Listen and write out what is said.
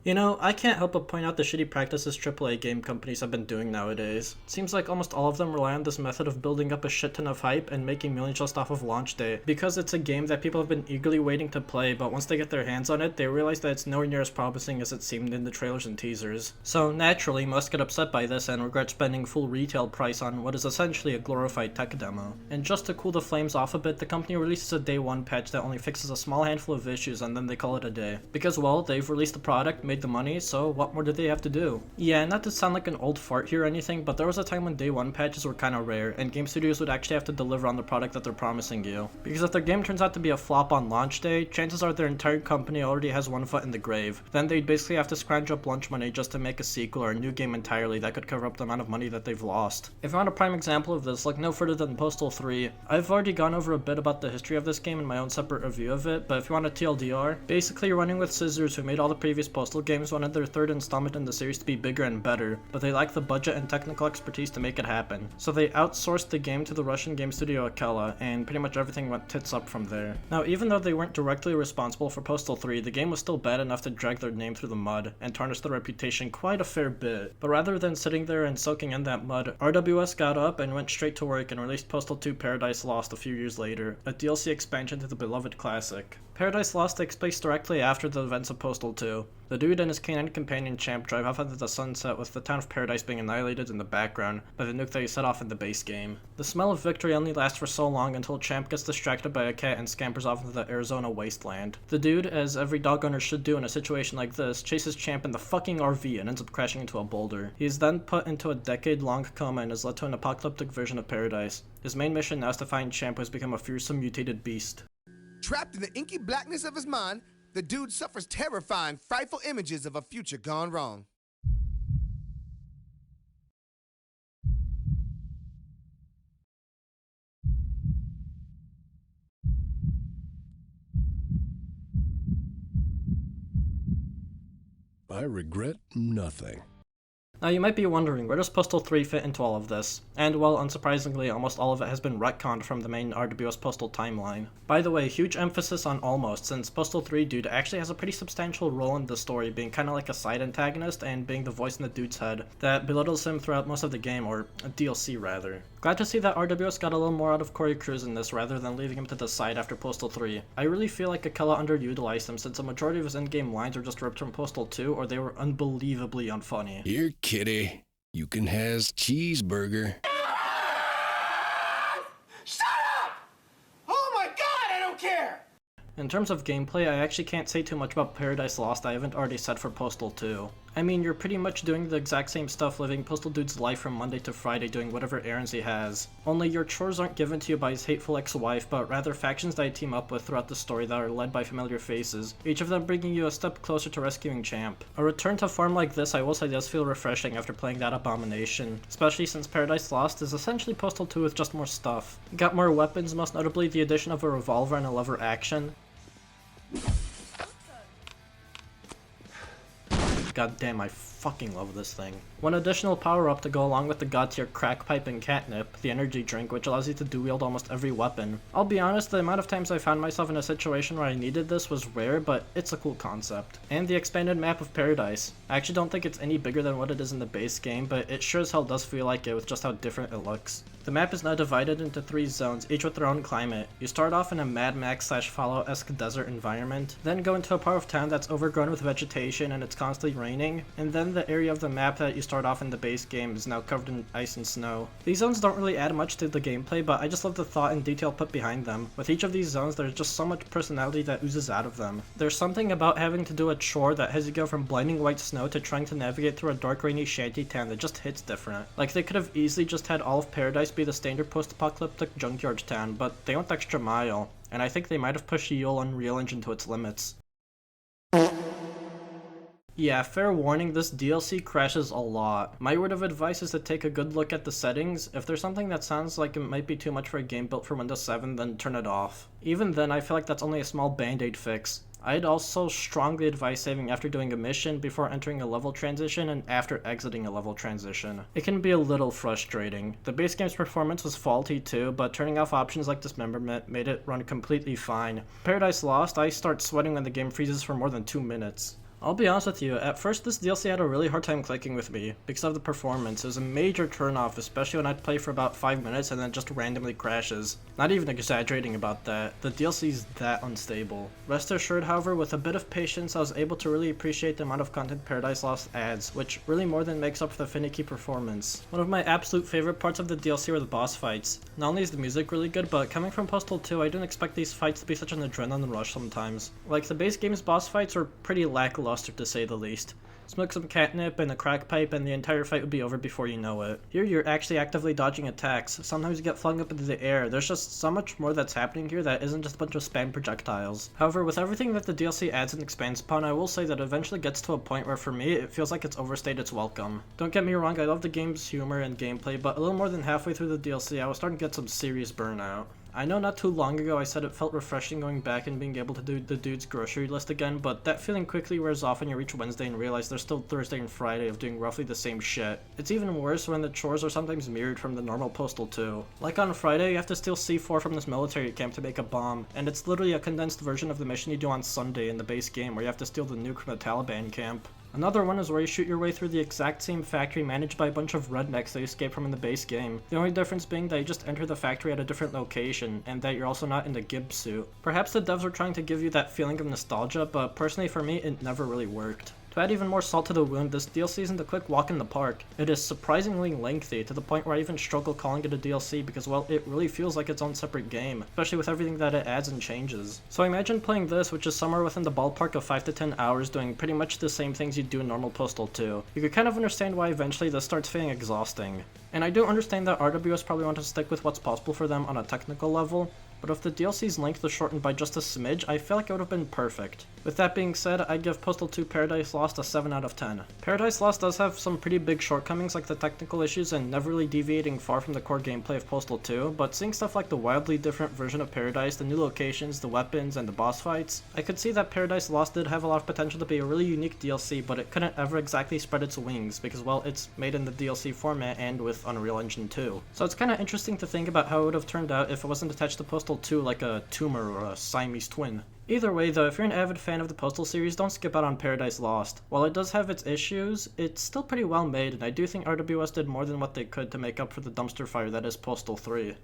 You know, I can't help but point out the shitty practices AAA game companies have been doing nowadays. It seems like almost all of them rely on this method of building up a shit ton of hype and making millions just off of launch day, because it's a game that people have been eagerly waiting to play, but once they get their hands on it, they realize that it's nowhere near as promising as it seemed in the trailers and teasers. So naturally, most get upset by this and regret spending full retail price on what is essentially a glorified tech demo. And just to cool the flames off a bit, the company releases a day one patch that only fixes a small handful of issues and then they call it a day. Because well, they've released the product, made the money, so what more did they have to do? Yeah, not to sound like an old fart here or anything, but there was a time when day one patches were kinda rare, and game studios would actually have to deliver on the product that they're promising you. Because if their game turns out to be a flop on launch day, chances are their entire company already has one foot in the grave. Then they'd basically have to scrounge up lunch money just to make a sequel or a new game entirely that could cover up the amount of money that they've lost. If you want a prime example of this, look no further than Postal 3. I've already gone over a bit about the history of this game in my own separate review of it, but if you want a TLDR, basically Running with Scissors, who made all the previous Postal games, wanted their third installment in the series to be bigger and better, but they lacked the budget and technical expertise to make it happen. So they outsourced the game to the Russian game studio Akela, and pretty much everything went tits up from there. Now, even though they weren't directly responsible for Postal 3, the game was still bad enough to drag their name through the mud and tarnish their reputation quite a fair bit. But rather than sitting there and soaking in that mud, RWS got up and went straight to work and released Postal 2 Paradise Lost a few years later, a DLC expansion to the beloved classic. Paradise Lost takes place directly after the events of Postal 2. The dude and his canine companion Champ drive off into the sunset with the town of Paradise being annihilated in the background by the nuke that you set off in the base game. The smell of victory only lasts for so long until Champ gets distracted by a cat and scampers off into the Arizona wasteland. The dude, as every dog owner should do in a situation like this, chases Champ in the fucking RV and ends up crashing into a boulder. He is then put into a decade-long coma and is led to an apocalyptic version of Paradise. His main mission now is to find Champ, who has become a fearsome mutated beast. Trapped in the inky blackness of his mind, the dude suffers terrifying, frightful images of a future gone wrong. I regret nothing. Now you might be wondering, where does Postal 3 fit into all of this? And well, unsurprisingly, almost all of it has been retconned from the main RWS Postal timeline. By the way, huge emphasis on almost, since Postal 3 dude actually has a pretty substantial role in the story, being kinda like a side antagonist and being the voice in the dude's head that belittles him throughout most of the game, or a DLC rather. Glad to see that RWS got a little more out of Corey Cruz in this rather than leaving him to the side after Postal 3. I really feel like Akela underutilized him since a majority of his in-game lines were just ripped from Postal 2 or they were unbelievably unfunny. Here, kitty, you can has cheeseburger. Shut up! Oh my god, I don't care! In terms of gameplay, I actually can't say too much about Paradise Lost I haven't already said for Postal 2. I mean, you're pretty much doing the exact same stuff, living Postal Dude's life from Monday to Friday doing whatever errands he has. Only your chores aren't given to you by his hateful ex-wife, but rather factions that you team up with throughout the story that are led by familiar faces, each of them bringing you a step closer to rescuing Champ. A return to form like this I will say does feel refreshing after playing that abomination, especially since Paradise Lost is essentially Postal 2 with just more stuff. Got more weapons, most notably the addition of a revolver and a lever action. God damn, I fucking love this thing. One additional power-up to go along with the god tier crack pipe and catnip, the energy drink, which allows you to dual-wield almost every weapon. I'll be honest, the amount of times I found myself in a situation where I needed this was rare, but it's a cool concept. And the expanded map of Paradise. I actually don't think it's any bigger than what it is in the base game, but it sure as hell does feel like it with just how different it looks. The map is now divided into 3 zones, each with their own climate. You start off in a Mad Max/Fallout-esque desert environment, then go into a part of town that's overgrown with vegetation and it's constantly raining, and then the area of the map that you start off in the base game is now covered in ice and snow. These zones don't really add much to the gameplay, but I just love the thought and detail put behind them. With each of these zones, there's just so much personality that oozes out of them. There's something about having to do a chore that has you go from blinding white snow to trying to navigate through a dark rainy shanty town that just hits different. Like they could have easily just had all of Paradise be the standard post-apocalyptic junkyard town, but they went the extra mile, and I think they might have pushed the Yule Unreal Engine to its limits. Yeah, fair warning, this DLC crashes a lot. My word of advice is to take a good look at the settings. If there's something that sounds like it might be too much for a game built for Windows 7, then turn it off. Even then, I feel like that's only a small band-aid fix. I'd also strongly advise saving after doing a mission, before entering a level transition, and after exiting a level transition. It can be a little frustrating. The base game's performance was faulty too, but turning off options like dismemberment made it run completely fine. Paradise Lost, I start sweating when the game freezes for more than 2 minutes. I'll be honest with you, at first this DLC had a really hard time clicking with me because of the performance. It was a major turnoff, especially when I'd play for about 5 minutes and then it just randomly crashes. Not even exaggerating about that, the DLC's that unstable. Rest assured, however, with a bit of patience I was able to really appreciate the amount of content Paradise Lost adds, which really more than makes up for the finicky performance. One of my absolute favorite parts of the DLC were the boss fights. Not only is the music really good, but coming from Postal 2, I didn't expect these fights to be such an adrenaline rush sometimes. Like, the base game's boss fights were pretty lackluster to say the least. Smoke some catnip and a crack pipe and the entire fight would be over before you know it. Here you're actually actively dodging attacks, sometimes you get flung up into the air. There's just so much more that's happening here that isn't just a bunch of spam projectiles. However, with everything that the DLC adds and expands upon, I will say that it eventually gets to a point where for me, it feels like it's overstayed its welcome. Don't get me wrong, I love the game's humor and gameplay, but a little more than halfway through the DLC, I was starting to get some serious burnout. I know not too long ago I said it felt refreshing going back and being able to do the dude's grocery list again, but that feeling quickly wears off when you reach Wednesday and realize there's still Thursday and Friday of doing roughly the same shit. It's even worse when the chores are sometimes mirrored from the normal Postal 2. Like on Friday, you have to steal C4 from this military camp to make a bomb, and it's literally a condensed version of the mission you do on Sunday in the base game where you have to steal the nuke from the Taliban camp. Another one is where you shoot your way through the exact same factory managed by a bunch of rednecks that you escape from in the base game. The only difference being that you just enter the factory at a different location, and that you're also not in the Gibbs suit. Perhaps the devs were trying to give you that feeling of nostalgia, but personally for me, it never really worked. To add even more salt to the wound, this DLC isn't a quick walk in the park. It is surprisingly lengthy, to the point where I even struggle calling it a DLC because, well, it really feels like its own separate game, especially with everything that it adds and changes. So imagine playing this, which is somewhere within the ballpark of 5 to 10 hours doing pretty much the same things you'd do in normal Postal 2. You could kind of understand why eventually this starts feeling exhausting. And I do understand that RWS probably want to stick with what's possible for them on a technical level, but if the DLC's length was shortened by just a smidge, I feel like it would have been perfect. With that being said, I'd give Postal 2 Paradise Lost a 7 out of 10. Paradise Lost does have some pretty big shortcomings like the technical issues and never really deviating far from the core gameplay of Postal 2, but seeing stuff like the wildly different version of Paradise, the new locations, the weapons, and the boss fights, I could see that Paradise Lost did have a lot of potential to be a really unique DLC, but it couldn't ever exactly spread its wings because, well, it's made in the DLC format and with Unreal Engine 2. So it's kinda interesting to think about how it would have turned out if it wasn't attached to Postal 2 like a tumor or a Siamese twin. Either way though, if you're an avid fan of the Postal series, don't skip out on Paradise Lost. While it does have its issues, it's still pretty well made, and I do think RWS did more than what they could to make up for the dumpster fire that is Postal 3.